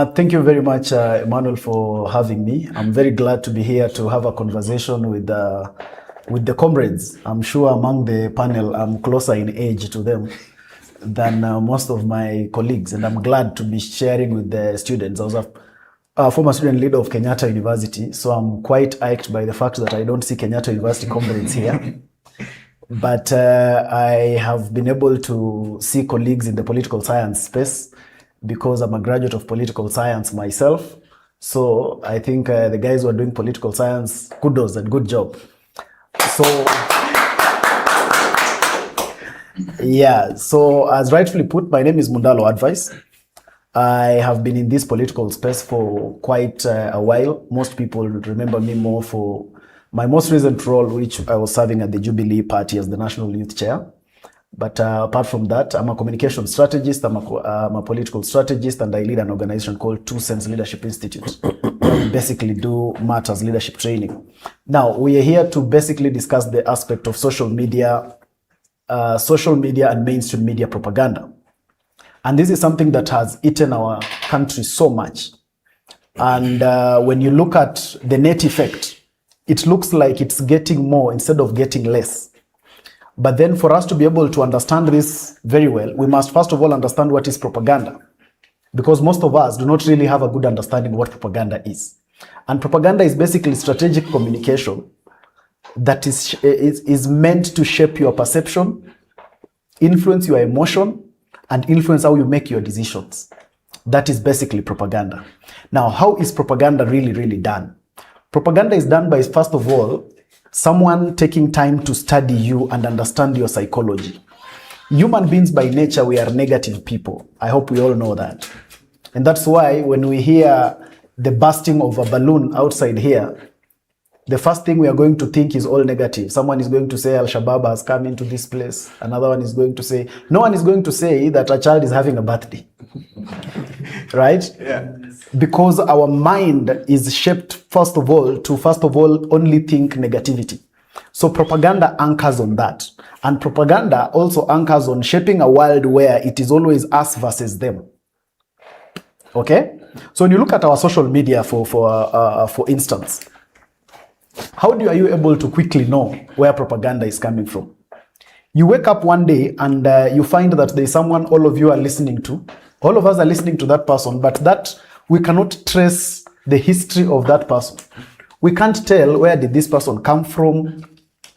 Thank you very much, Emmanuel, for having me. I'm very glad to be here to have a conversation with the comrades. I'm sure among the panel, I'm closer in age to them than most of my colleagues, and I'm glad to be sharing with the students. I was a former student leader of Kenyatta University, so I'm quite irked by the fact that I don't see Kenyatta University comrades here. But I have been able to see colleagues in the political science space because I'm a graduate of political science myself. So I think the guys who are doing political science, kudos and good job. So, yeah, so as rightfully put, my name is Mundalo Advice. I have been in this political space for quite a while. Most people remember me more for my most recent role, which I was serving at the Jubilee Party as the National Youth Chair. But apart from that, I'm a communication strategist, I'm a political strategist, and I lead an organization called Two Sense Leadership Institute. We basically do matters leadership training. Now, we are here to basically discuss the aspect of social media and mainstream media propaganda. And this is something that has eaten our country so much. And when you look at the net effect, it looks like it's getting more instead of getting less. But then for us to be able to understand this very well, we must first of all understand what is propaganda. Because most of us do not really have a good understanding of what propaganda is. And propaganda is basically strategic communication that is meant to shape your perception, influence your emotion, and influence how you make your decisions. That is basically propaganda. Now, how is propaganda really done? Propaganda is done by, first of all, someone taking time to study you and understand your psychology. Human beings by nature, we are negative people. I hope we all know that. And that's why when we hear the bursting of a balloon outside here, the first thing we are going to think is all negative. Someone is going to say Al-Shabaab has come into this place. Another one is going to say, no one is going to say that a child is having a birthday. Right? Yeah. Because our mind is shaped, first of all, only think negativity. So propaganda anchors on that. And propaganda also anchors on shaping a world where it is always us versus them. Okay? So when you look at our social media, for instance, how are you able to quickly know where propaganda is coming from? You wake up one day and you find that there is someone all of you are listening to. All of us are listening to that person, but that we cannot trace the history of that person. We can't tell where did this person come from.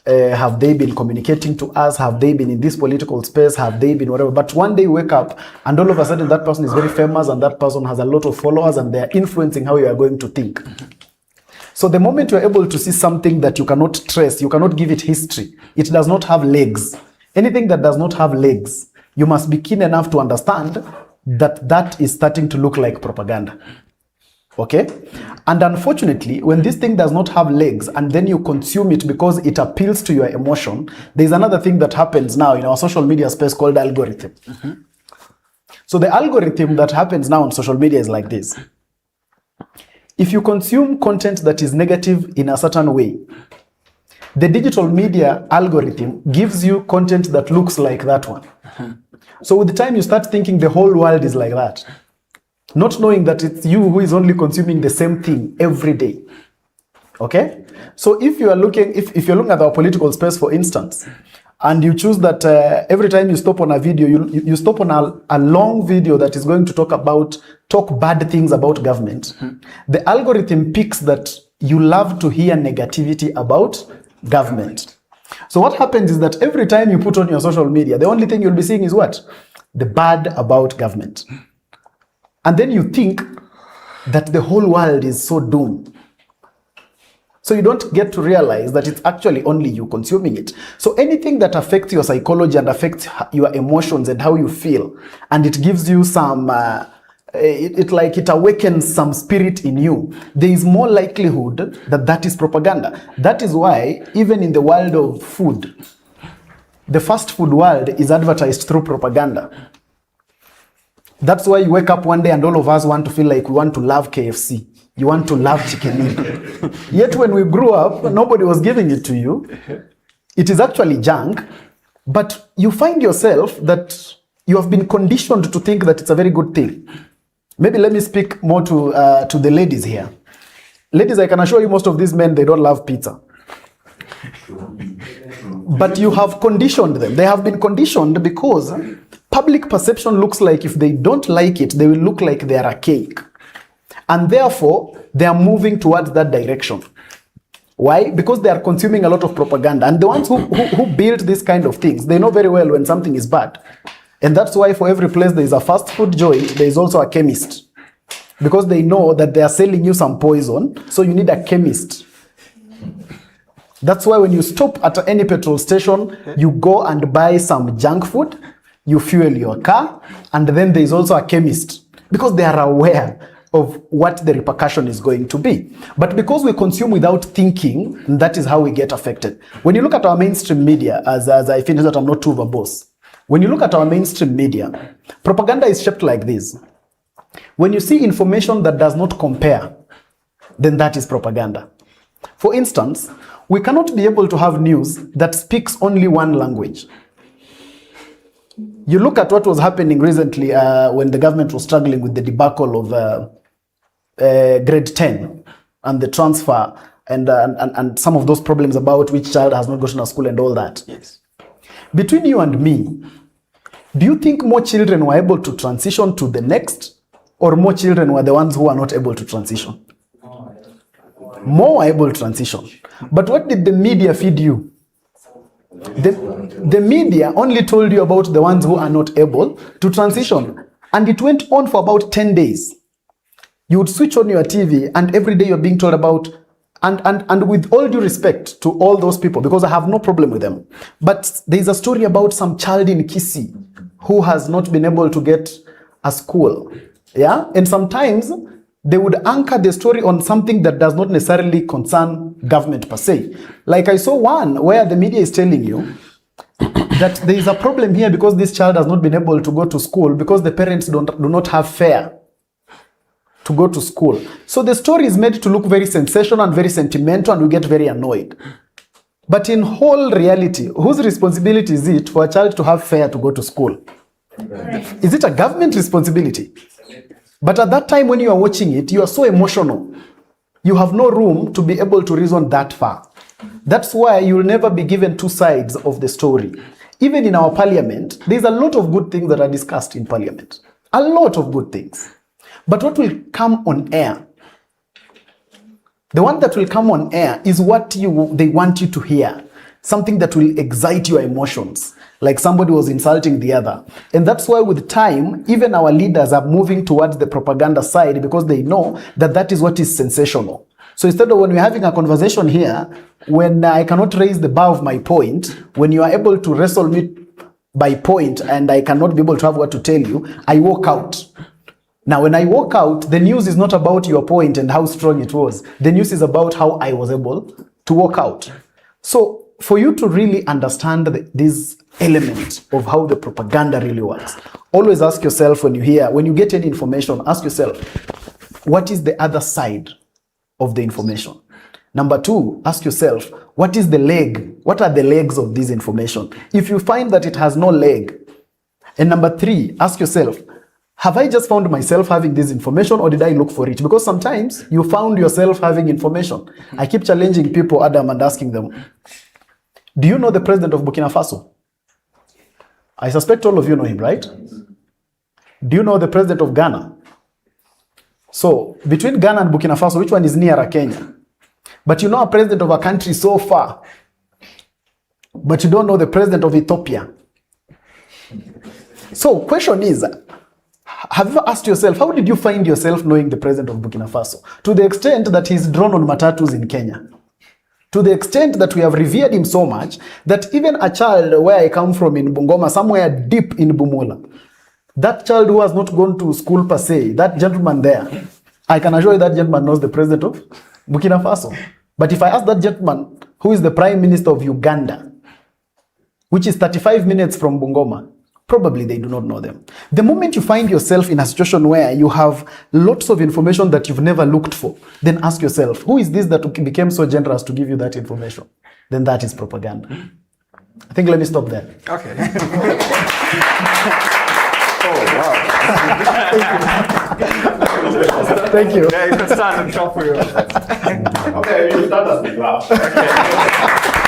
Have they been communicating to us? Have they been in this political space? Have they been whatever? But one day you wake up and all of a sudden that person is very famous and that person has a lot of followers and they're influencing how you are going to think. So the moment you're able to see something that you cannot trace, you cannot give it history, it does not have legs. Anything that does not have legs, you must be keen enough to understand that that is starting to look like propaganda. Okay? And unfortunately, when this thing does not have legs and then you consume it because it appeals to your emotion, there's another thing that happens now in our social media space called algorithm. So the algorithm that happens now on social media is like this. If you consume content that is negative in a certain way, the digital media algorithm gives you content that looks like that one. So with the time you start thinking the whole world is like that, not knowing that it's you who is only consuming the same thing every day. Okay? So if you're looking at our political space, for instance, and you choose that every time you stop on a video, you stop on a long video that is going to talk bad things about government, the algorithm picks that you love to hear negativity about government. So what happens is that every time you put on your social media, the only thing you'll be seeing is what? The bad about government. And then you think that the whole world is so doomed. So you don't get to realize that it's actually only you consuming it. So anything that affects your psychology and affects your emotions and how you feel, and it gives you some, it awakens some spirit in you, there is more likelihood that that is propaganda. That is why even in the world of food, the fast food world is advertised through propaganda. That's why you wake up one day and all of us want to feel like we want to love KFC. You want to love chicken meat. Yet when we grew up, nobody was giving it to you. It is actually junk, but you find yourself that you have been conditioned to think that it's a very good thing. Maybe let me speak more to the ladies here. Ladies, I can assure you most of these men, they don't love pizza. But you have conditioned them. They have been conditioned because public perception looks like if they don't like it, they will look like they are a cake. And therefore, they are moving towards that direction. Why? Because they are consuming a lot of propaganda. And the ones who build these kind of things, they know very well when something is bad. And that's why for every place there is a fast food joint, there is also a chemist. Because they know that they are selling you some poison, so you need a chemist. That's why when you stop at any petrol station, you go and buy some junk food, you fuel your car, and then there is also a chemist. Because they are aware of what the repercussion is going to be. But because we consume without thinking, that is how we get affected. When you look at our mainstream media, as I finish that I'm not too verbose. When you look at our mainstream media, propaganda is shaped like this. When you see information that does not compare, then that is propaganda. For instance, we cannot be able to have news that speaks only one language. You look at what was happening recently when the government was struggling with the debacle of grade 10 and the transfer and some of those problems about which child has not gotten to school and all that. Yes. Between you and me, do you think more children were able to transition to the next, or more children were the ones who are not able to transition? More were able to transition. But what did the media feed you? The media only told you about the ones who are not able to transition. And it went on for about 10 days. You would switch on your TV and every day you're being told about, and with all due respect to all those people, because I have no problem with them, but there's a story about some child in Kisii who has not been able to get a school. Yeah? And sometimes they would anchor the story on something that does not necessarily concern government per se. Like I saw one where the media is telling you that there is a problem here because this child has not been able to go to school because the parents do not have fare to go to school. So the story is made to look very sensational and very sentimental, and we get very annoyed. But in whole reality, whose responsibility is it for a child to have fare to go to school? Is it a government responsibility? But at that time when you are watching it, you are so emotional. You have no room to be able to reason that far. That's why you will never be given two sides of the story. Even in our parliament, there's a lot of good things that are discussed in parliament. A lot of good things. But what will come on air? The one that will come on air is what they want you to hear. Something that will excite your emotions. Like somebody was insulting the other. And that's why with time, even our leaders are moving towards the propaganda side because they know that that is what is sensational. So instead of when we're having a conversation here, when I cannot raise the bar of my point, when you are able to wrestle me by point and I cannot be able to have what to tell you, I walk out. Now, when I walk out, the news is not about your point and how strong it was. The news is about how I was able to walk out. So for you to really understand this element of how the propaganda really works, always ask yourself when you get any information, ask yourself, what is the other side of the information? Number two, ask yourself, what is the leg? What are the legs of this information? If you find that it has no leg. And number three, ask yourself, have I just found myself having this information or did I look for it? Because sometimes you found yourself having information. I keep challenging people, Adam, and asking them, do you know the president of Burkina Faso? I suspect all of you know him, right? Do you know the president of Ghana? So between Ghana and Burkina Faso, which one is nearer Kenya? But you know a president of a country so far, but you don't know the president of Ethiopia. So question is, have you asked yourself, how did you find yourself knowing the president of Burkina Faso? To the extent that he's drawn on matatus in Kenya. To the extent that we have revered him so much that even a child where I come from in Bungoma, somewhere deep in Bumula, that child who has not gone to school per se, that gentleman there, I can assure you that gentleman knows the president of Burkina Faso. But if I ask that gentleman who is the prime minister of Uganda, which is 35 minutes from Bungoma, probably they do not know them. The moment you find yourself in a situation where you have lots of information that you've never looked for, then ask yourself, who is this that became so generous to give you that information? Then that is propaganda. I think let me stop there. Okay. Oh, wow. Thank you. Yeah, you can stand and clap for you. Okay, you start as the clap.